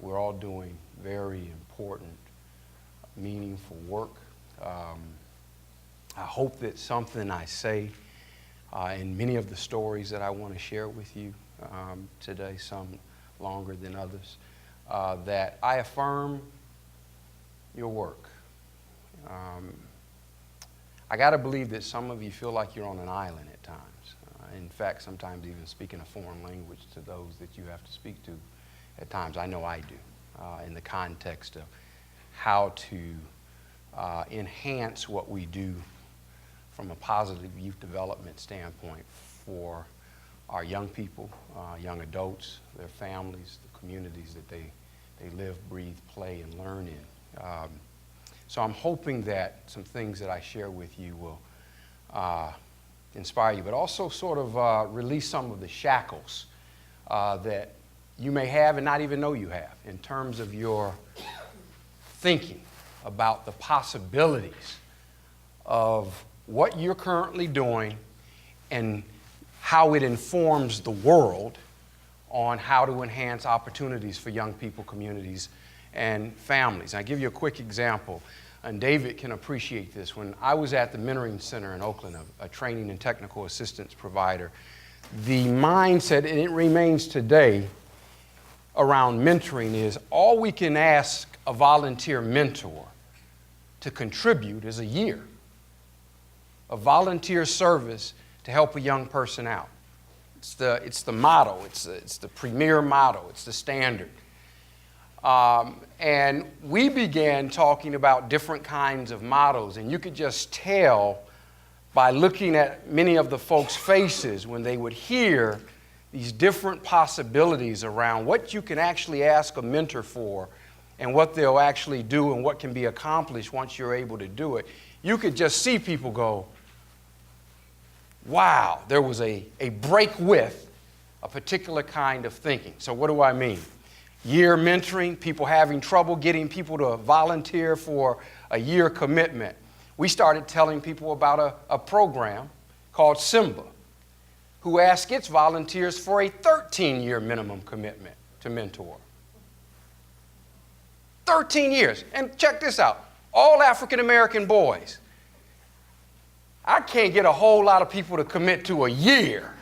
We're all doing very important, meaningful work. I hope that something I say in many of the stories that I want to share with you today, some longer than others, that I affirm your work. I got to believe that some of you feel like you're on an island at times. In fact, sometimes even speaking a foreign language to those that you have to speak to at times. I know I do, in the context of how to enhance what we do from a positive youth development standpoint for our young people, young adults, their families, the communities that they live, breathe, play, and learn in. So I'm hoping that some things that I share with you will inspire you, but also sort of release some of the shackles that you may have and not even know you have in terms of your thinking about the possibilities of what you're currently doing and how it informs the world on how to enhance opportunities for young people, communities, and families. I'll give you a quick example, and David can appreciate this. When I was at the Mentoring Center in Oakland, a training and technical assistance provider, the mindset, and it remains today, around mentoring is all we can ask a volunteer mentor to contribute is a year of volunteer service to help a young person out. It's the motto, it's the premier motto, it's the standard. And we began talking about different kinds of mottos, and you could just tell by looking at many of the folks' faces when they would hear these different possibilities around what you can actually ask a mentor for and what they'll actually do and what can be accomplished once you're able to do it. You could just see people go, wow, there was a break with a particular kind of thinking. So what do I mean? Year mentoring, people having trouble getting people to volunteer for a year commitment. We started telling people about a program called SIMBA, who asks its volunteers for a 13-year minimum commitment to mentor. 13 years. And check this out. All African-American boys. I can't get a whole lot of people to commit to a year.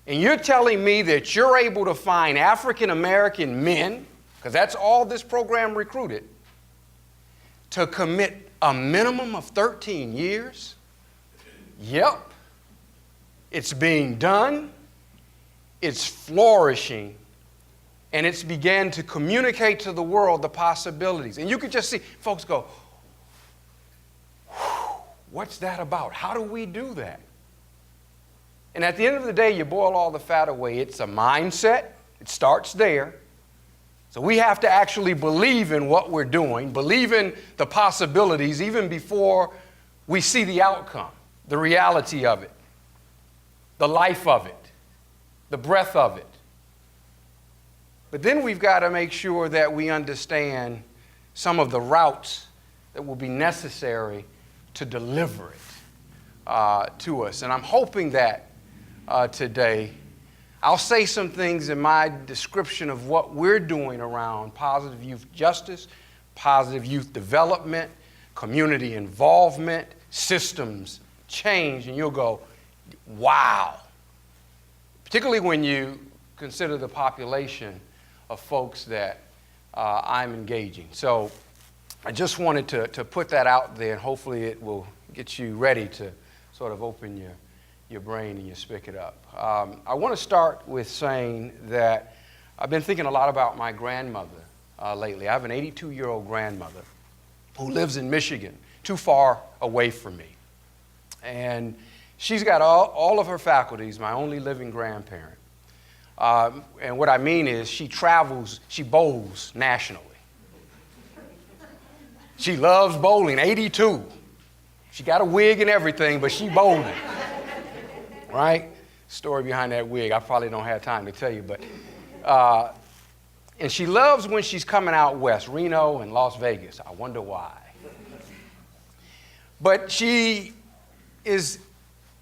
And you're telling me that you're able to find African-American men, because that's all this program recruited, to commit a minimum of 13 years? Yep. It's being done, it's flourishing, and it's began to communicate to the world the possibilities. And you could just see folks go, what's that about? How do we do that? And at the end of the day, you boil all the fat away. It's a mindset. It starts there. So we have to actually believe in what we're doing, believe in the possibilities even before we see the outcome, the reality of it, the life of it, the breath of it. But then we've got to make sure that we understand some of the routes that will be necessary to deliver it to us. And I'm hoping that today I'll say some things in my description of what we're doing around positive youth justice, positive youth development, community involvement, systems change, and you'll go, wow. Particularly when you consider the population of folks that I'm engaging. So I just wanted to put that out there, and hopefully it will get you ready to sort of open your brain and you spigot it up. I want to start with saying that I've been thinking a lot about my grandmother lately. I have an 82-year-old grandmother who lives in Michigan, too far away from me. And she's got all of her faculties, my only living grandparent. And what I mean is she travels, she bowls nationally. She loves bowling, 82. She got a wig and everything, but she bowling. Right? Story behind that wig, I probably don't have time to tell you, but, and she loves when she's coming out west, Reno and Las Vegas. I wonder why. But she is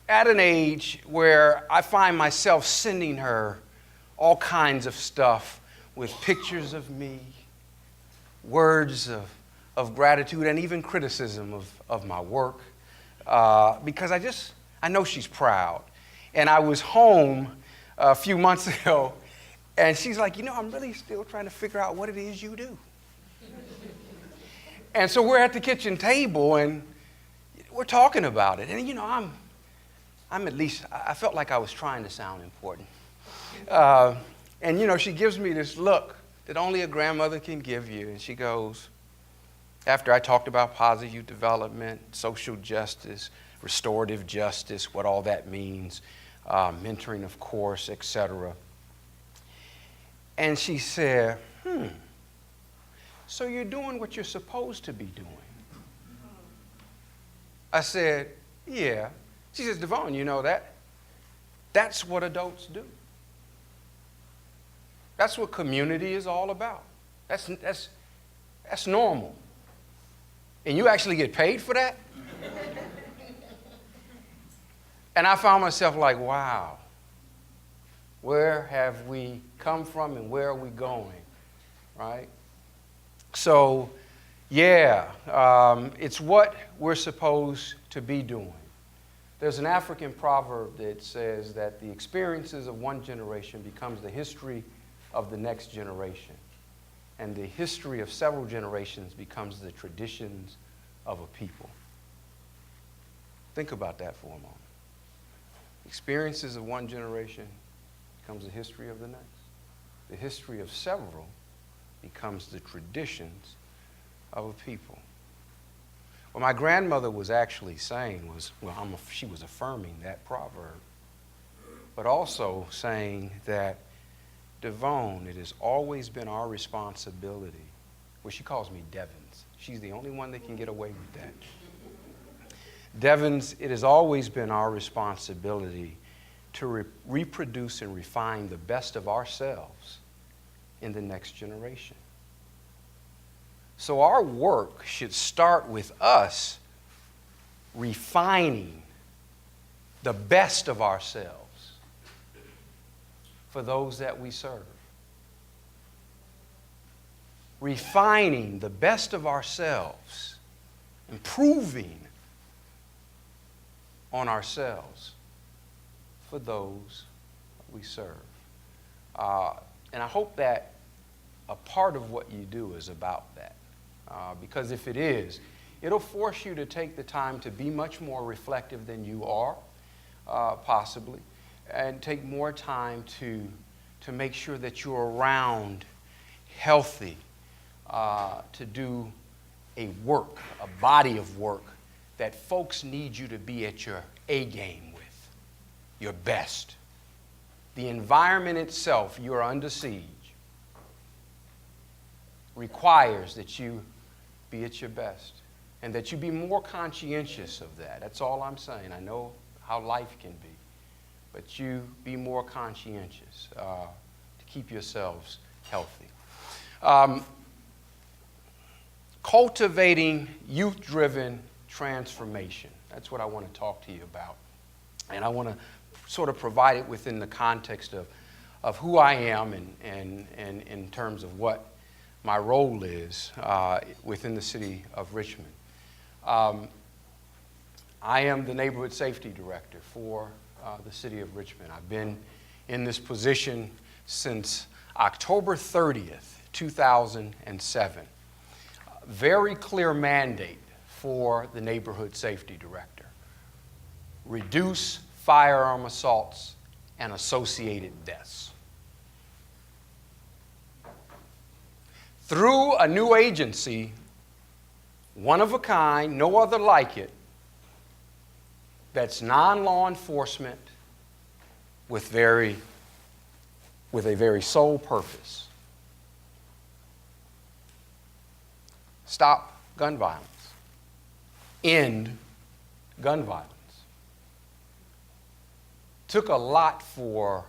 at an age where I find myself sending her all kinds of stuff with pictures of me, words of gratitude, and even criticism of my work, because I know she's proud. And I was home a few months ago, and she's like, I'm really still trying to figure out what it is you do. And so we're at the kitchen table, and we're talking about it. And, I'm at least, I felt like I was trying to sound important. And, she gives me this look that only a grandmother can give you. And she goes, after I talked about positive development, social justice, restorative justice, what all that means, mentoring, of course, etc. And she said, so you're doing what you're supposed to be doing. I said, yeah. She says, DeVone, that's what adults do. That's what community is all about. That's normal. And you actually get paid for that? And I found myself like, wow, where have we come from and where are we going, right? So, yeah, it's what we're supposed to be doing. There's an African proverb that says that the experiences of one generation becomes the history of the next generation, and the history of several generations becomes the traditions of a people. Think about that for a moment. Experiences of one generation becomes the history of the next. The history of several becomes the traditions of a people. What my grandmother was actually saying was, she was affirming that proverb, but also saying that, DeVone, it has always been our responsibility. Well, she calls me Devins. She's the only one that can get away with that. Devins, it has always been our responsibility to reproduce and refine the best of ourselves in the next generation. So our work should start with us refining the best of ourselves for those that we serve. Refining the best of ourselves, improving on ourselves for those we serve. And I hope that a part of what you do is about that. Because if it is, it'll force you to take the time to be much more reflective than you are, possibly, and take more time to make sure that you're around healthy, to do a body of work that folks need you to be at your A game with, your best. The environment itself, you are under siege, requires that you be at your best and that you be more conscientious of that. That's all I'm saying. I know how life can be, but you be more conscientious to keep yourselves healthy. Cultivating youth-driven transformation. That's what I want to talk to you about. And I want to sort of provide it within the context of who I am and in terms of what my role is within the city of Richmond. I am the neighborhood safety director for the city of Richmond. I've been in this position since October 30th, 2007. Very clear mandate for the neighborhood safety director. Reduce firearm assaults and associated deaths. Through a new agency, one of a kind, no other like it, that's non-law enforcement with a very sole purpose. Stop gun violence. End gun violence. Took a lot for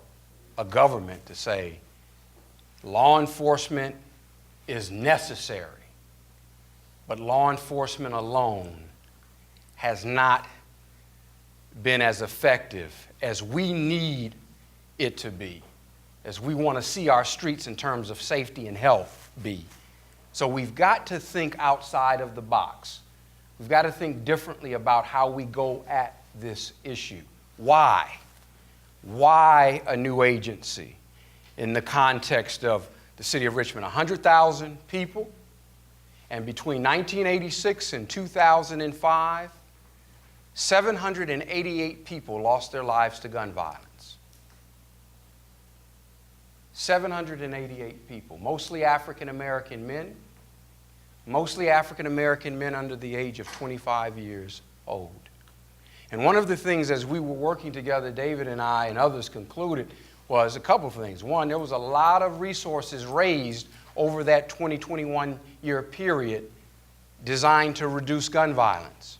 a government to say law enforcement is necessary, but law enforcement alone has not been as effective as we need it to be, as we want to see our streets in terms of safety and health be. So we've got to think outside of the box. We've got to think differently about how we go at this issue. Why? Why a new agency in the context of the city of Richmond? 100,000 people, and between 1986 and 2005, 788 people lost their lives to gun violence. 788 people, mostly African American men, under the age of 25 years old. And one of the things as we were working together, David and I and others concluded was a couple of things. One, there was a lot of resources raised over that 2021 year period designed to reduce gun violence.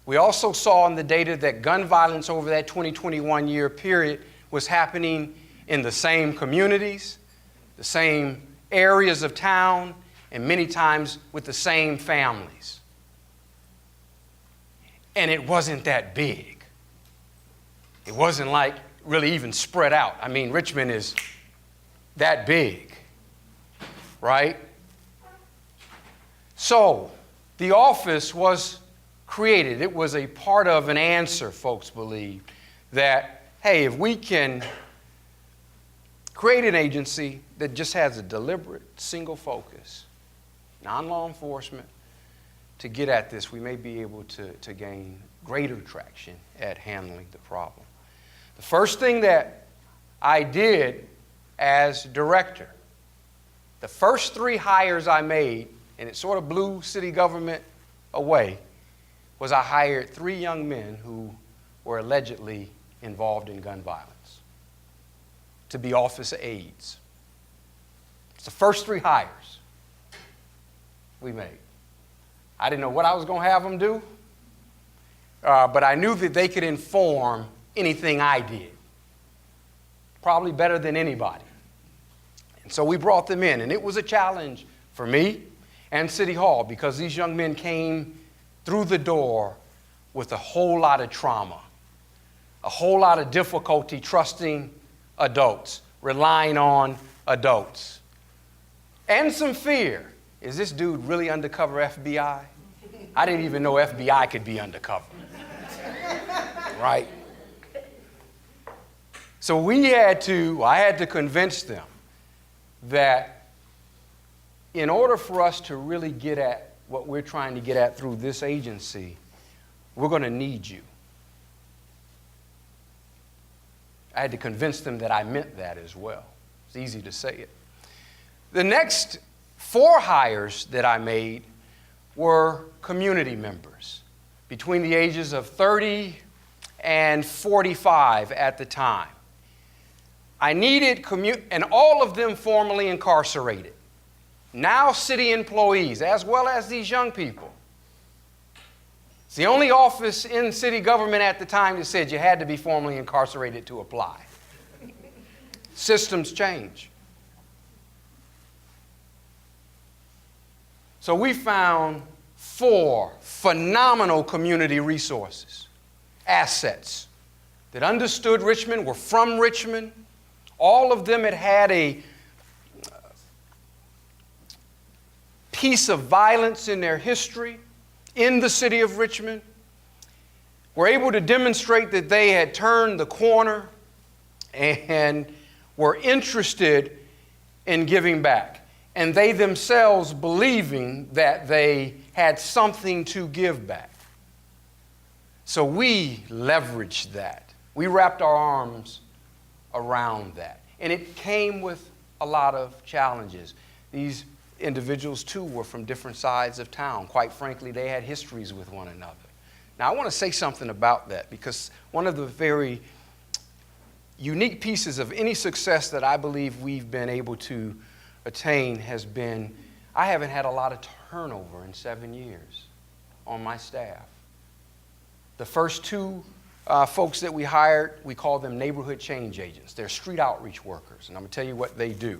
We also saw in the data that gun violence over that 2021 year period was happening in the same communities, the same areas of town, and many times with the same families. And it wasn't that big. It wasn't like really even spread out. I mean, Richmond is that big, right? So the office was created. It was a part of an answer, folks believe, that hey, if we can create an agency that just has a deliberate, single focus, non-law enforcement, to get at this, we may be able to gain greater traction at handling the problem. The first thing that I did as director, the first 3 hires I made, and it sort of blew city government away, was I hired 3 young men who were allegedly involved in gun violence to be office aides. It's the first 3 hires we made. I didn't know what I was going to have them do, but I knew that they could inform anything I did, probably better than anybody. And so we brought them in, and it was a challenge for me and City Hall because these young men came through the door with a whole lot of trauma, a whole lot of difficulty trusting adults, relying on adults, and some fear. Is this dude really undercover FBI? I didn't even know FBI could be undercover, right? So I had to convince them that in order for us to really get at what we're trying to get at through this agency, we're going to need you. I had to convince them that I meant that as well. It's easy to say it. The next 4 hires that I made were community members between the ages of 30 and 45 at the time. I needed and all of them formerly incarcerated, now city employees, as well as these young people. It's the only office in city government at the time that said you had to be formerly incarcerated to apply. Systems change. So we found 4 phenomenal community resources, assets that understood Richmond, were from Richmond. All of them had a piece of violence in their history in the city of Richmond, were able to demonstrate that they had turned the corner and were interested in giving back. And they themselves believing that they had something to give back. So we leveraged that. We wrapped our arms around that. And it came with a lot of challenges. These individuals, too, were from different sides of town. Quite frankly, they had histories with one another. Now, I want to say something about that because one of the very unique pieces of any success that I believe we've been able to attain has been, I haven't had a lot of turnover in 7 years on my staff. The first 2 folks that we hired, we call them neighborhood change agents. They're street outreach workers, and I'm going to tell you what they do.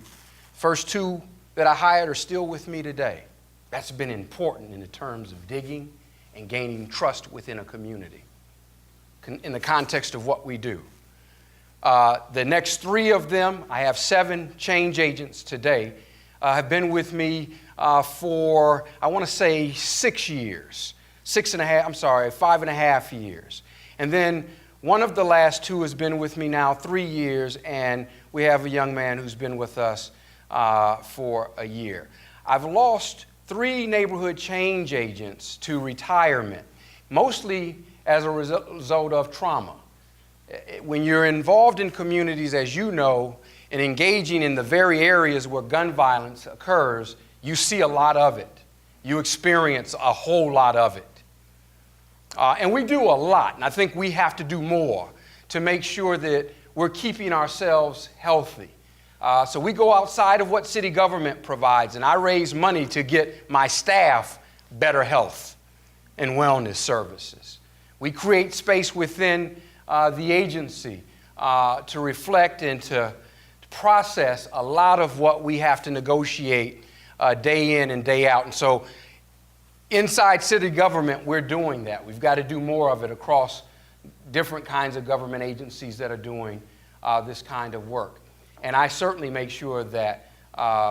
First 2 that I hired are still with me today. That's been important in the terms of digging and gaining trust within a community in the context of what we do. The next 3 of them, I have 7 change agents today, have been with me for, I want to say 6 years. 5.5 years. And then one of the last 2 has been with me now 3 years, and we have a young man who's been with us for a year. I've lost 3 neighborhood change agents to retirement, mostly as a result of trauma. When you're involved in communities, as you know, and engaging in the very areas where gun violence occurs, you see a lot of it. You experience a whole lot of it. And we do a lot, and I think we have to do more to make sure that we're keeping ourselves healthy. So we go outside of what city government provides, and I raise money to get my staff better health and wellness services. We create space within the agency to reflect and to process a lot of what we have to negotiate day in and day out. And so inside city government, we're doing that. We've got to do more of it across different kinds of government agencies that are doing this kind of work. And I certainly make sure that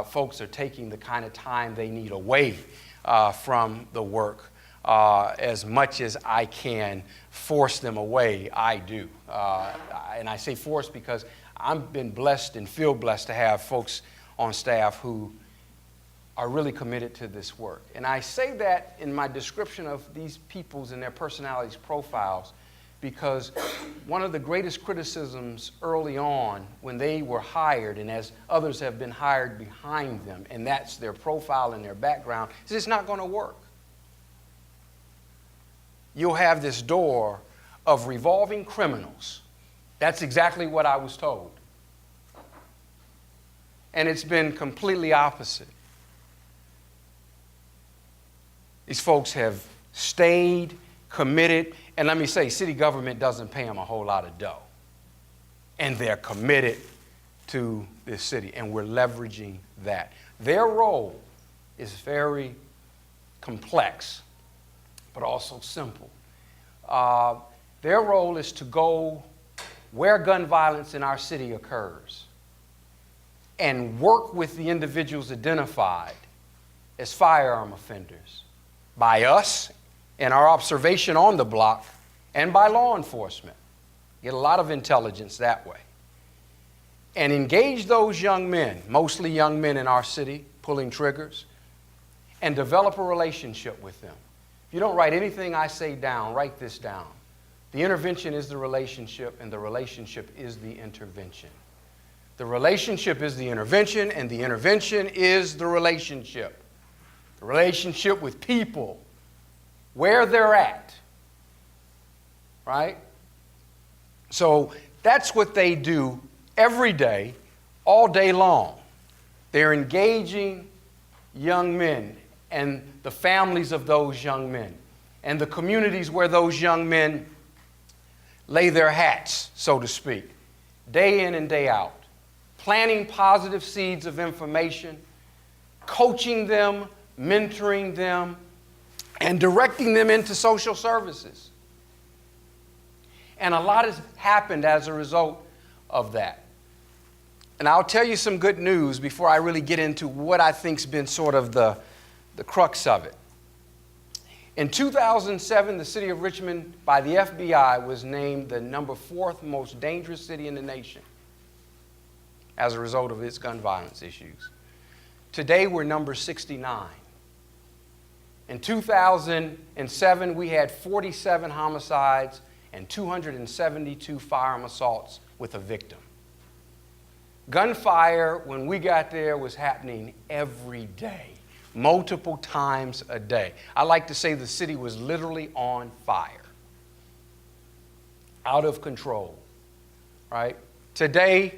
folks are taking the kind of time they need away from the work. As much as I can force them away, I do. And I say force because I've been blessed and feel blessed to have folks on staff who are really committed to this work. And I say that in my description of these people's and their personalities profiles because one of the greatest criticisms early on when they were hired, and as others have been hired behind them, and that's their profile and their background, is it's not going to work. You'll have this door of revolving criminals. That's exactly what I was told. And it's been completely opposite. These folks have stayed committed, and let me say, city government doesn't pay them a whole lot of dough. And they're committed to this city, and we're leveraging that. Their role is very complex, but also simple. Their role is to go where gun violence in our city occurs and work with the individuals identified as firearm offenders by us and our observation on the block and by law enforcement. Get a lot of intelligence that way. And engage those young men, mostly young men in our city, pulling triggers, and develop a relationship with them. If you don't write anything I say down, write this down. The intervention is the relationship, and the relationship is the intervention. The relationship is the intervention, and the intervention is the relationship. The relationship with people, where they're at, right? So that's what they do every day, all day long. They're engaging young men and the families of those young men and the communities where those young men lay their hats, so to speak, day in and day out, planting positive seeds of information, coaching them, mentoring them, and directing them into social services. And a lot has happened as a result of that. And I'll tell you some good news before I really get into what I think's been sort of the crux of it. In 2007, the city of Richmond, by the FBI, was named the number 4th most dangerous city in the nation as a result of its gun violence issues. Today, we're number 69. In 2007, we had 47 homicides and 272 firearm assaults with a victim. Gunfire, when we got there, was happening every day, multiple times a day. I like to say the city was literally on fire, out of control, right? Today,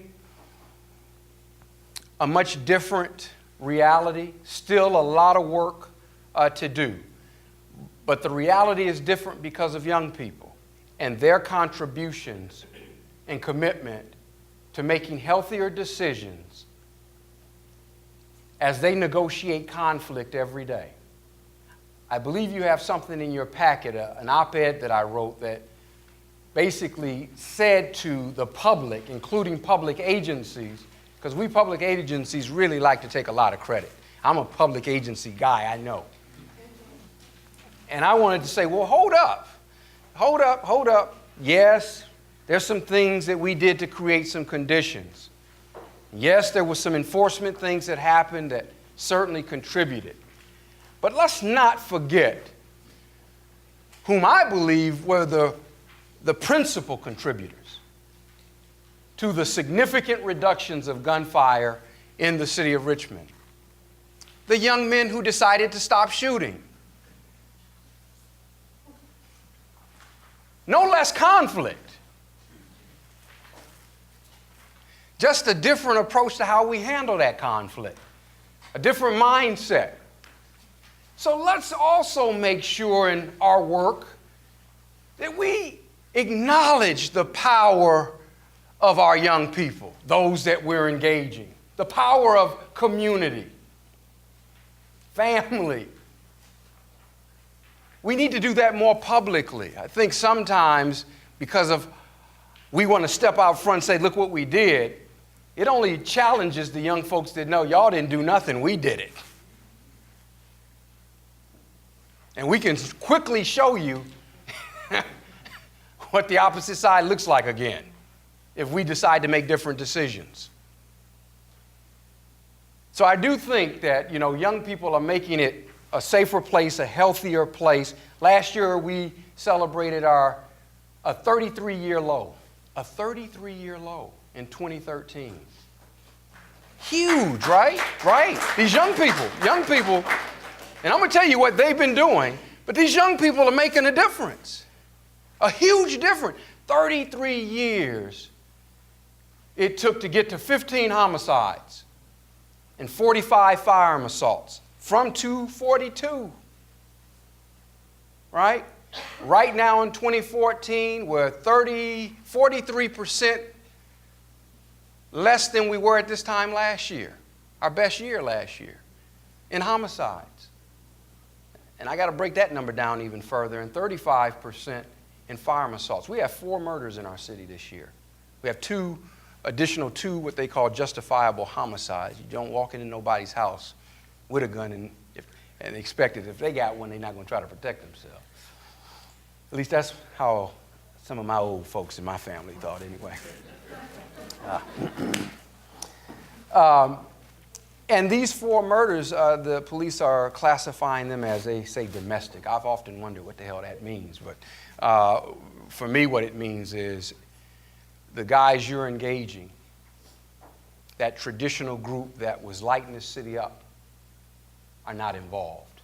a much different reality, still a lot of work to do. But the reality is different because of young people and their contributions and commitment to making healthier decisions as they negotiate conflict every day. I believe you have something in your packet, an op-ed that I wrote that basically said to the public, including public agencies, because we public agencies really like to take a lot of credit. I'm a public agency guy, I know. And I wanted to say, well, hold up. Yes, there's some things that we did to create some conditions. Yes, there were some enforcement things that happened that certainly contributed. But let's not forget whom I believe were the principal contributors to the significant reductions of gunfire in the city of Richmond. The young men who decided to stop shooting. No less conflict. Just a different approach to how we handle that conflict. A different mindset. So let's also make sure in our work that we acknowledge the power of our young people, those that we're engaging, the power of community, family. We need to do that more publicly. I think sometimes because of we want to step out front and say, look what we did, it only challenges the young folks that know y'all didn't do nothing, we did it. And we can quickly show you what the opposite side looks like again if we decide to make different decisions. So I do think that, young people are making it a safer place, a healthier place. Last year we celebrated a 33-year low. A 33-year low in 2013. Huge, right? Right. These young people, and I'm going to tell you what they've been doing, but these young people are making a difference. A huge difference. 33 years it took to get to 15 homicides and 45 firearm assaults from 242. Right? Right now in 2014, we're 43% less than we were at this time last year. Our best year last year in homicides. And I got to break that number down even further, and 35% in firearm assaults. We have 4 murders in our city this year. We have additional two what they call justifiable homicides. You don't walk into nobody's house with a gun and expect it. If they got one, they're not going to try to protect themselves. At least that's how some of my old folks in my family thought anyway. And these 4 murders, the police are classifying them as, they say, domestic. I've often wondered what the hell that means. But for me, what it means is the guys you're engaging, that traditional group that was lighting this city up, are not involved.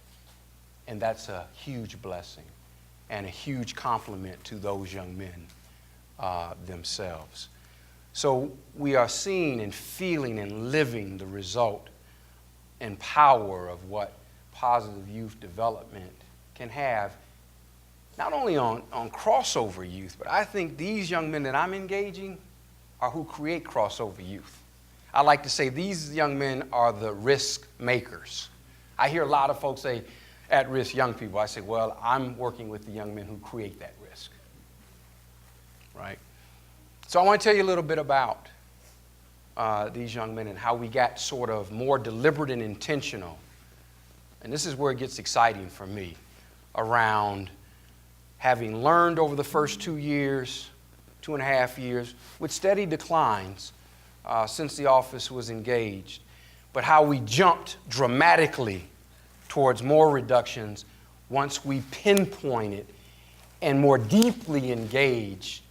And that's a huge blessing and a huge compliment to those young men themselves. So we are seeing and feeling and living the result and power of what positive youth development can have, not only on crossover youth, but I think these young men that I'm engaging are who create crossover youth. I like to say these young men are the risk makers. I hear a lot of folks say, at-risk young people. I say, well, I'm working with the young men who create that risk. Right? So I want to tell you a little bit about these young men and how we got sort of more deliberate and intentional. And this is where it gets exciting for me, around having learned over the first 2 years, 2.5 years, with steady declines since the office was engaged, but how we jumped dramatically towards more reductions once we pinpointed and more deeply engaged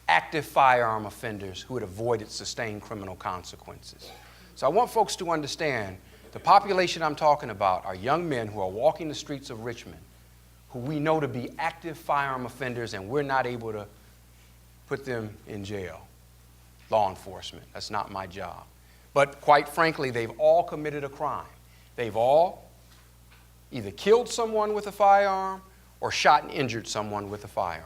active firearm offenders who had avoided sustained criminal consequences. So I want folks to understand the population I'm talking about are young men who are walking the streets of Richmond who we know to be active firearm offenders, and we're not able to put them in jail. Law enforcement, that's not my job. But quite frankly, they've all committed a crime. They've all either killed someone with a firearm or shot and injured someone with a firearm.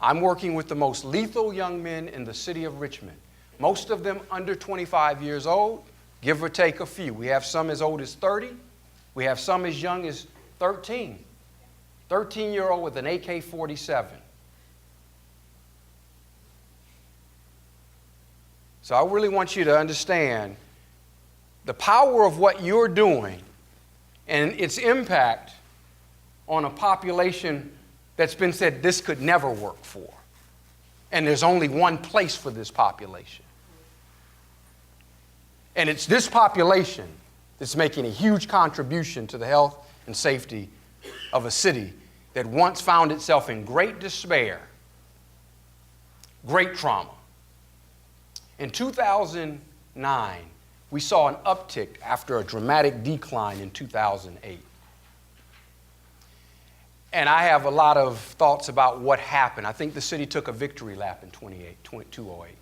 I'm working with the most lethal young men in the city of Richmond, most of them under 25 years old, give or take a few. We have some as old as 30. We have some as young as 13. 13-year-old with an AK-47. So I really want you to understand the power of what you're doing and its impact on a population that's been said this could never work for. And there's only one place for this population. And it's this population that's making a huge contribution to the health and safety of a city that once found itself in great despair, great trauma. In 2009, we saw an uptick after a dramatic decline in 2008. And I have a lot of thoughts about what happened. I think the city took a victory lap in 2008.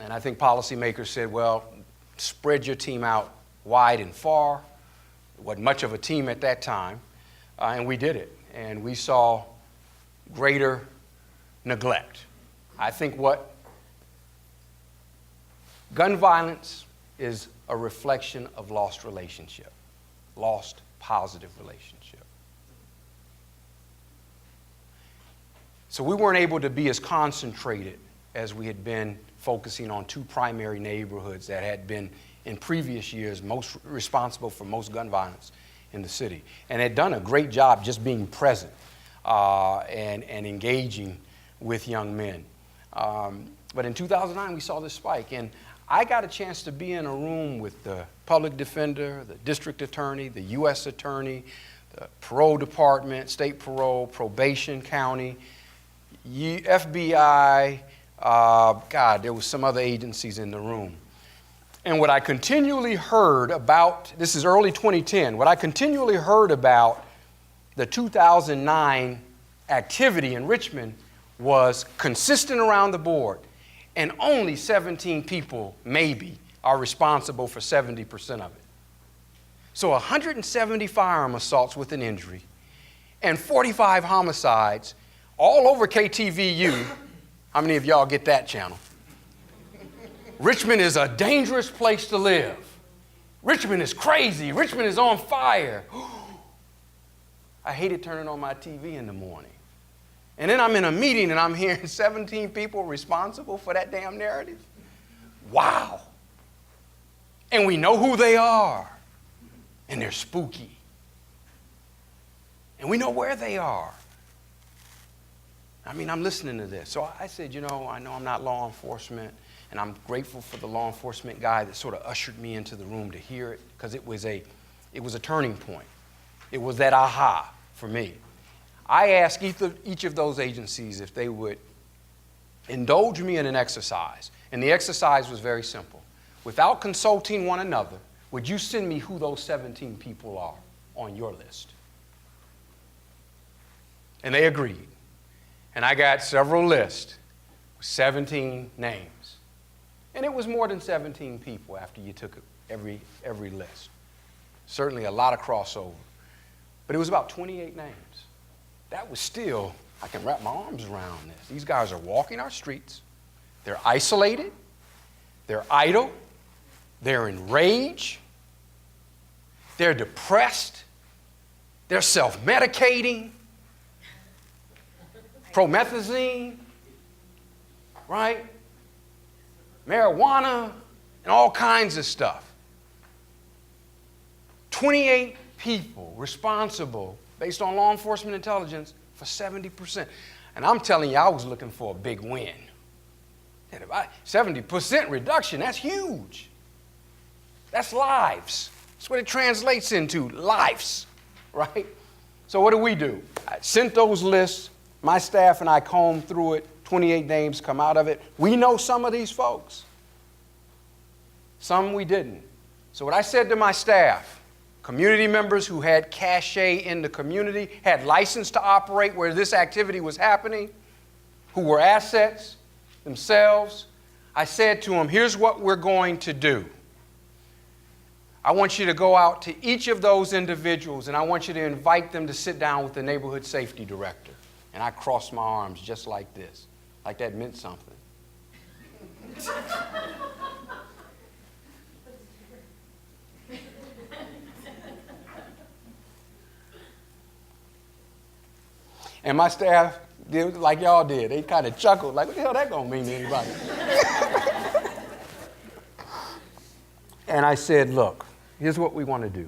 And I think policymakers said, well, spread your team out wide and far. It wasn't much of a team at that time. And we did it. And we saw greater neglect. I think what gun violence is a reflection of lost relationship, lost positive relationship. So we weren't able to be as concentrated as we had been focusing on two primary neighborhoods that had been in previous years most responsible for most gun violence in the city, and had done a great job just being present and engaging with young men. But in 2009, we saw this spike, and I got a chance to be in a room with the public defender, the district attorney, the U.S. attorney, the parole department, state parole, probation county, FBI, there was some other agencies in the room. And what I continually heard about, this is early 2010, what I continually heard about the 2009 activity in Richmond was consistent around the board, and only 17 people, maybe, are responsible for 70% of it. So 170 firearm assaults with an injury and 45 homicides all over KTVU. How many of y'all get that channel? Richmond is a dangerous place to live. Richmond is crazy. Richmond is on fire. I hated turning on my TV in the morning. And then I'm in a meeting and I'm hearing 17 people responsible for that damn narrative. Wow. And we know who they are. And they're spooky. And we know where they are. I mean, I'm listening to this. So I said, I know I'm not law enforcement, and I'm grateful for the law enforcement guy that sort of ushered me into the room to hear it, because it was a turning point. It was that aha for me. I asked each of those agencies if they would indulge me in an exercise, and the exercise was very simple. Without consulting one another, would you send me who those 17 people are on your list? And they agreed. And I got several lists with 17 names. And it was more than 17 people after you took every list. Certainly a lot of crossover. But it was about 28 names. That was still, I can wrap my arms around this. These guys are walking our streets. They're isolated. They're idle. They're enraged. They're depressed. They're self-medicating. Promethazine, right? Marijuana, and all kinds of stuff. 28 people responsible, based on law enforcement intelligence, for 70%. And I'm telling you, I was looking for a big win. 70% reduction, that's huge. That's lives. That's what it translates into, lives, right? So what do? I sent those lists. My staff and I combed through it. 28 names come out of it. We know some of these folks. Some we didn't. So what I said to my staff, community members who had cachet in the community, had license to operate where this activity was happening, who were assets themselves, I said to them, here's what we're going to do. I want you to go out to each of those individuals and I want you to invite them to sit down with the neighborhood safety director. And I crossed my arms just like this, like that meant something. And my staff did like y'all did. They kind of chuckled, like, what the hell that gonna mean to anybody? And I said, look, here's what we want to do.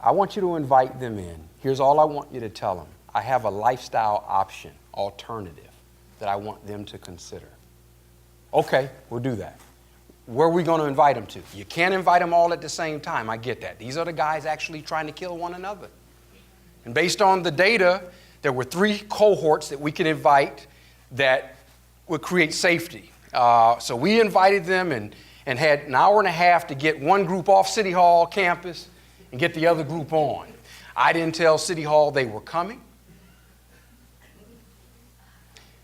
I want you to invite them in. Here's all I want you to tell them. I have a lifestyle option, alternative, that I want them to consider. Okay, we'll do that. Where are we going to invite them to? You can't invite them all at the same time. I get that. These are the guys actually trying to kill one another. And based on the data, there were 3 cohorts that we could invite that would create safety. So we invited them and had an hour and a half to get one group off City Hall campus and get the other group on. I didn't tell City Hall they were coming.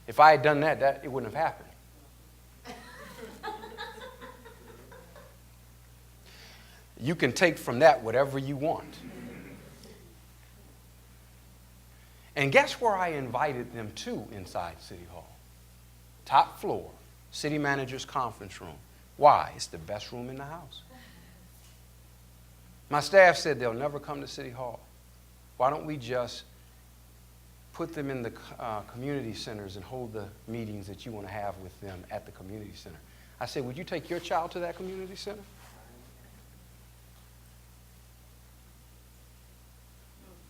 If I had done that, it wouldn't have happened. You can take from that whatever you want. And guess where I invited them to inside City Hall? Top floor, city manager's conference room. Why? It's the best room in the house. My staff said they'll never come to City Hall. Why don't we just put them in the community centers and hold the meetings that you want to have with them at the community center? I said, would you take your child to that community center?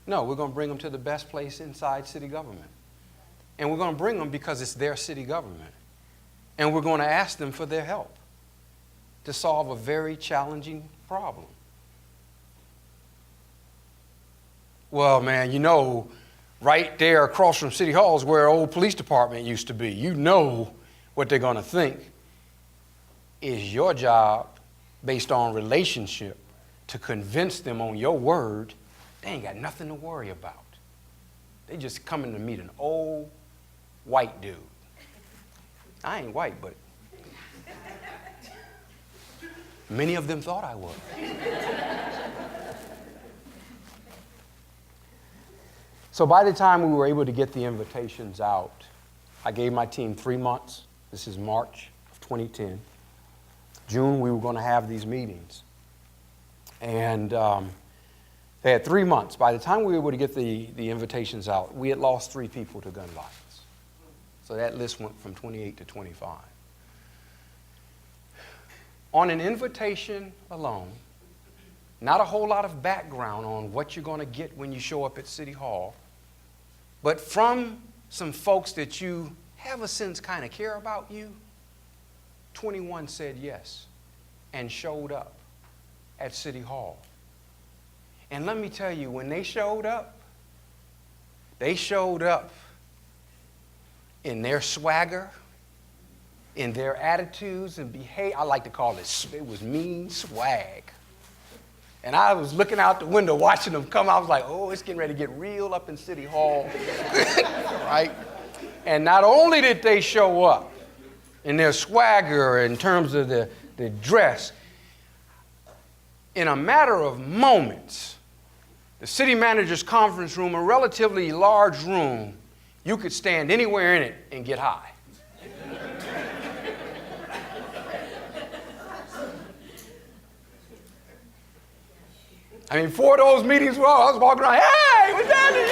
No, we're going to bring them to the best place inside city government. And we're going to bring them because it's their city government. And we're going to ask them for their help to solve a very challenging problem. Well, man, you know, right there across from City Hall is where our old police department used to be. You know what they're going to think. Is your job, based on relationship, to convince them on your word they ain't got nothing to worry about. They just coming to meet an old white dude. I ain't white, but many of them thought I was. So by the time we were able to get the invitations out, I gave my team 3 months. This is March of 2010. June, we were going to have these meetings. And they had 3 months. By the time we were able to get the invitations out, we had lost 3 people to gun violence. So that list went from 28 to 25. On an invitation alone, not a whole lot of background on what you're going to get when you show up at City Hall, but from some folks that you have a sense kind of care about you, 21 said yes and showed up at City Hall. And let me tell you, when they showed up in their swagger, in their attitudes and behavior. I like to call it was mean swag. And I was looking out the window watching them come. I was like, oh, it's getting ready to get real up in City Hall. Right? And not only did they show up in their swagger in terms of the dress, in a matter of moments, the city manager's conference room, a relatively large room, you could stand anywhere in it and get high. I mean, 4 of those meetings were I was walking around, hey, what's happening?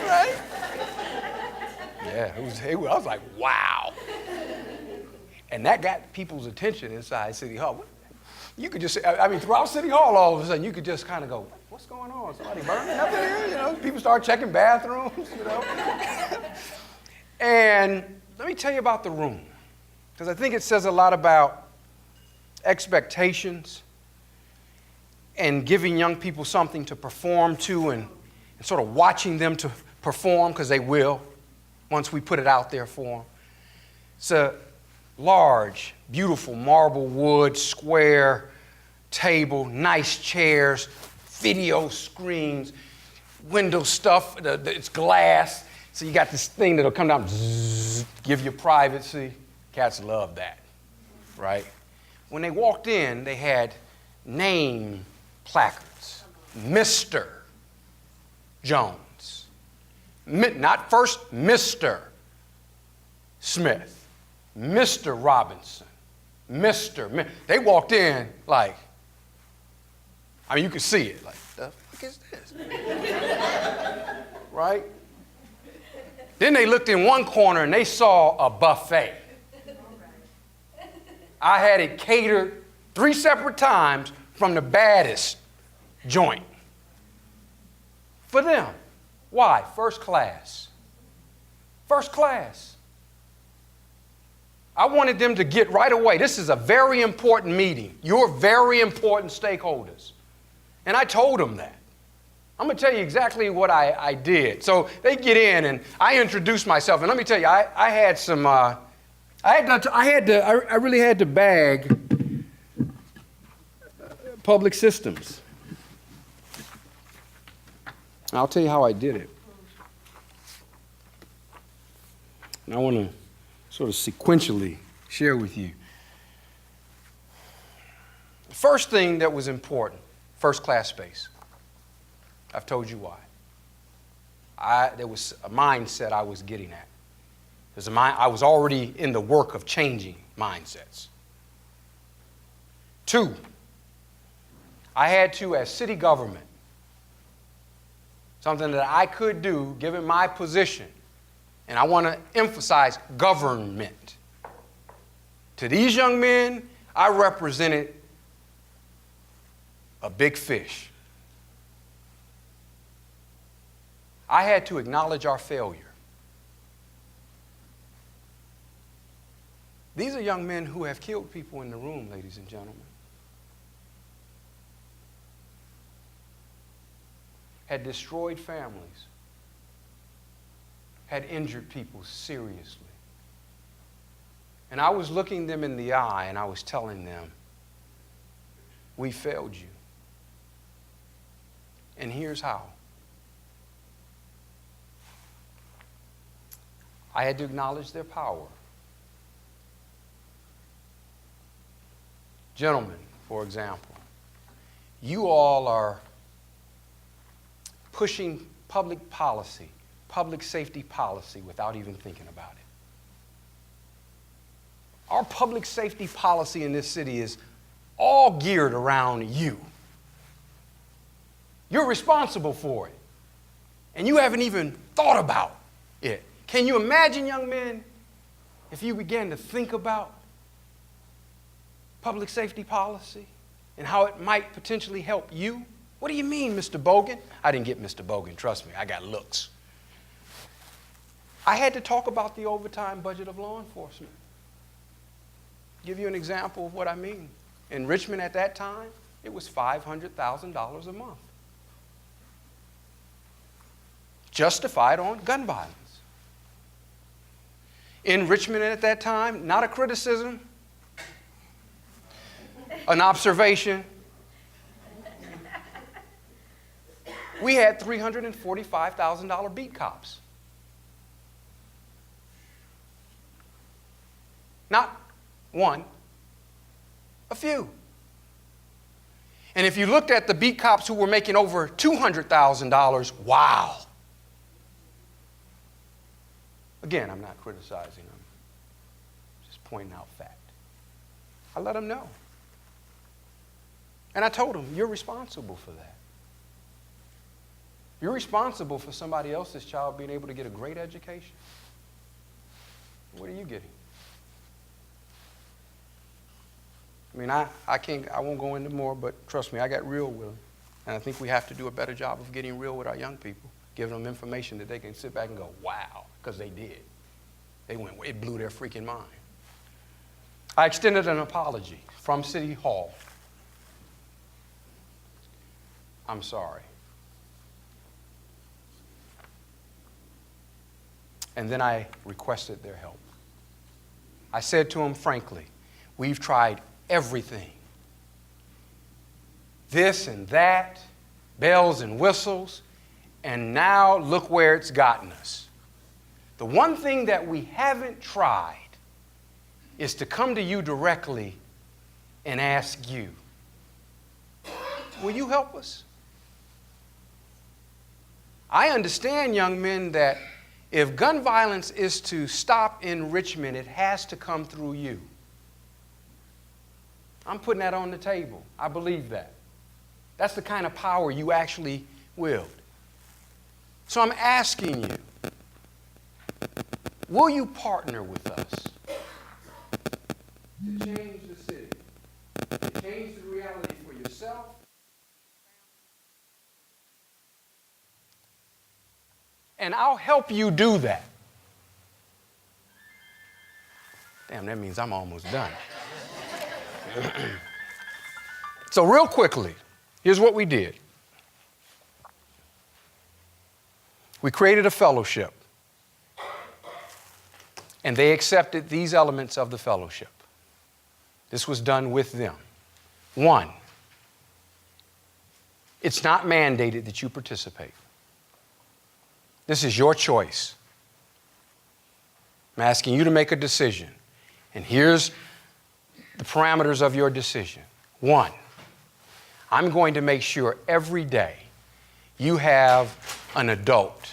Right? Yeah, I was like, wow. And that got people's attention inside City Hall. You could just, I mean, throughout City Hall, all of a sudden, you could just kind of go, what's going on? Somebody burning up in here? You know, people start checking bathrooms, you know. And let me tell you about the room, because I think it says a lot about expectations and giving young people something to perform to and sort of watching them to perform, because they will once we put it out there for them. It's a large, beautiful marble wood, square table, nice chairs, video screens, window stuff, it's glass. So you got this thing that'll come down, zzz, give you privacy. Cats love that, right? When they walked in, they had name placards. Mr. Jones. Not first, Mr. Smith. Mr. Robinson. They walked in like, I mean, you could see it. Like, the fuck is this? Right? Then they looked in one corner and they saw a buffet. I had it catered 3 separate times from the baddest joint. For them. Why? First class. First class. I wanted them to get right away. This is a very important meeting. You're very important stakeholders. And I told them that. I'm going to tell you exactly what I did. So they get in and I introduced myself. And let me tell you, I had some, I really had to bag public systems. I'll tell you how I did it. And I want to sort of sequentially share with you. The first thing that was important, first class space. I've told you why. There was a mindset I was getting at. I was already in the work of changing mindsets. 2, I had to, as city government, something that I could do given my position, and I want to emphasize government. To these young men, I represented a big fish. I had to acknowledge our failure. These are young men who have killed people in the room, ladies and gentlemen. Had destroyed families. Had injured people seriously. And I was looking them in the eye and I was telling them, we failed you. And here's how. I had to acknowledge their power. Gentlemen, for example, you all are pushing public policy, public safety policy without even thinking about it. Our public safety policy in this city is all geared around you. You're responsible for it. And you haven't even thought about it. Can you imagine, young men, if you began to think about public safety policy and how it might potentially help you? What do you mean, Mr. Boggan? I didn't get Mr. Boggan, trust me, I got looks. I had to talk about the overtime budget of law enforcement. Give you an example of what I mean. In Richmond at that time, it was $500,000 a month. Justified on gun violence. In Richmond at that time, not a criticism, an observation. We had $345,000 beat cops. Not one, a few. And if you looked at the beat cops who were making over $200,000, wow. Again, I'm not criticizing them, just pointing out fact. I let them know. And I told them, you're responsible for that. You're responsible for somebody else's child being able to get a great education. What are you getting? I mean, I won't go into more, but trust me, I got real with them. And I think we have to do a better job of getting real with our young people, giving them information that they can sit back and go, wow, because they did. It blew their freaking mind. I extended an apology from City Hall. I'm sorry. And then I requested their help. I said to them, frankly, we've tried everything. This and that, bells and whistles, and now look where it's gotten us. The one thing that we haven't tried is to come to you directly and ask you, will you help us? I understand, young men, that if gun violence is to stop in Richmond, it has to come through you. I'm putting that on the table. I believe that. That's the kind of power you actually wield. So I'm asking you, Will you partner with us to change the city, to change the reality for yourself? And I'll help you do that. Damn, that means I'm almost done. So real quickly, here's what we did. We created a fellowship, and they accepted these elements of the fellowship. This was done with them. One, it's not mandated that you participate. This is your choice. I'm asking you to make a decision, and here's the parameters of your decision. One, I'm going to make sure every day you have an adult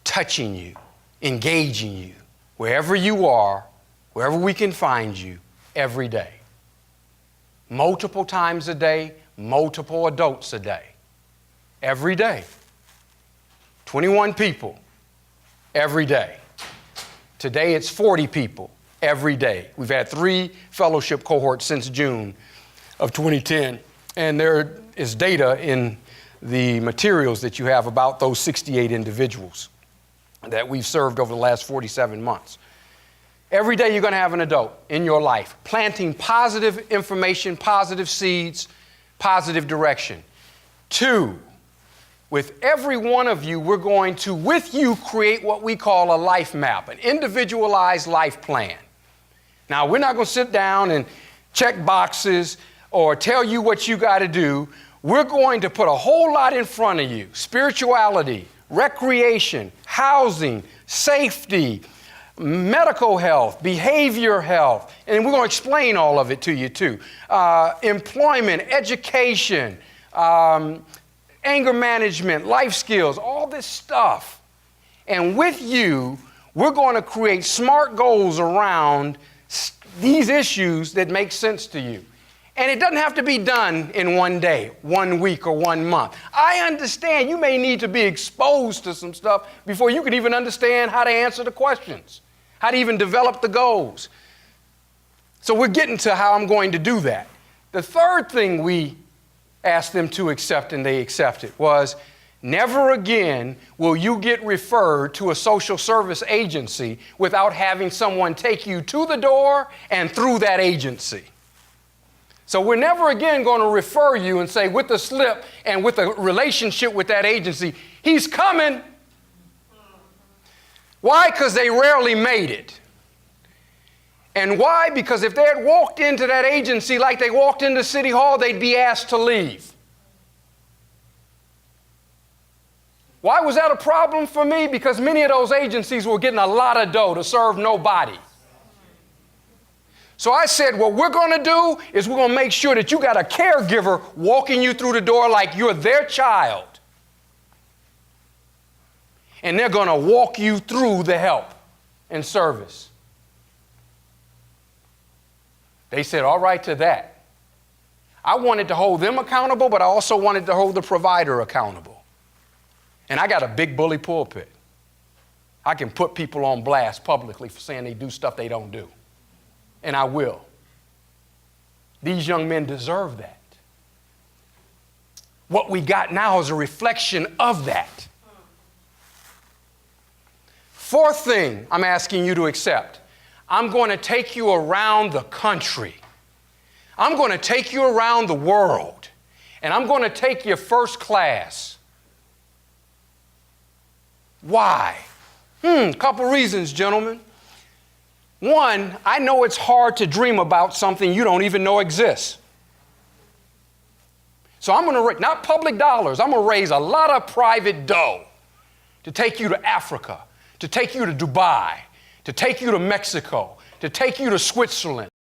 touching you, engaging you, wherever you are, wherever we can find you, every day. Multiple times a day, multiple adults a day. Every day. 21 people every day. Today it's 40 people every day. We've had 3 fellowship cohorts since June of 2010, and there is data in the materials that you have about those 68 individuals that we've served over the last 47 months. Every day you're going to have an adult in your life planting positive information, positive seeds, positive direction. 2, with every one of you, we're going to, with you, create what we call a life map, an individualized life plan. Now, we're not going to sit down and check boxes or tell you what you got to do. We're going to put a whole lot in front of you: spirituality, recreation, housing, safety, medical health, behavior health, and we're going to explain all of it to you too. Employment, education, anger management, life skills, all this stuff. And with you, we're going to create SMART goals around these issues that make sense to you. And it doesn't have to be done in one day, 1 week, or 1 month. I understand you may need to be exposed to some stuff before you can even understand how to answer the questions, how to even develop the goals. So we're getting to how I'm going to do that. The third thing we asked them to accept, and they accepted, was never again will you get referred to a social service agency without having someone take you to the door and through that agency. So we're never again going to refer you and say with the slip and with a relationship with that agency, he's coming. Why? Because they rarely made it. And why? Because if they had walked into that agency like they walked into City Hall, they'd be asked to leave. Why was that a problem for me? Because many of those agencies were getting a lot of dough to serve nobody. So I said, what we're going to do is we're going to make sure that you got a caregiver walking you through the door like you're their child. And they're going to walk you through the help and service. They said, all right to that. I wanted to hold them accountable, but I also wanted to hold the provider accountable. And I got a big bully pulpit. I can put people on blast publicly for saying they do stuff they don't do. And I will. These young men deserve that. What we got now is a reflection of that. Fourth thing I'm asking you to accept. I'm going to take you around the country. I'm going to take you around the world. And I'm going to take you first class. Why? Couple reasons, gentlemen. One, I know it's hard to dream about something you don't even know exists. So I'm going to, not public dollars, I'm going to raise a lot of private dough to take you to Africa, to take you to Dubai, to take you to Mexico, to take you to Switzerland.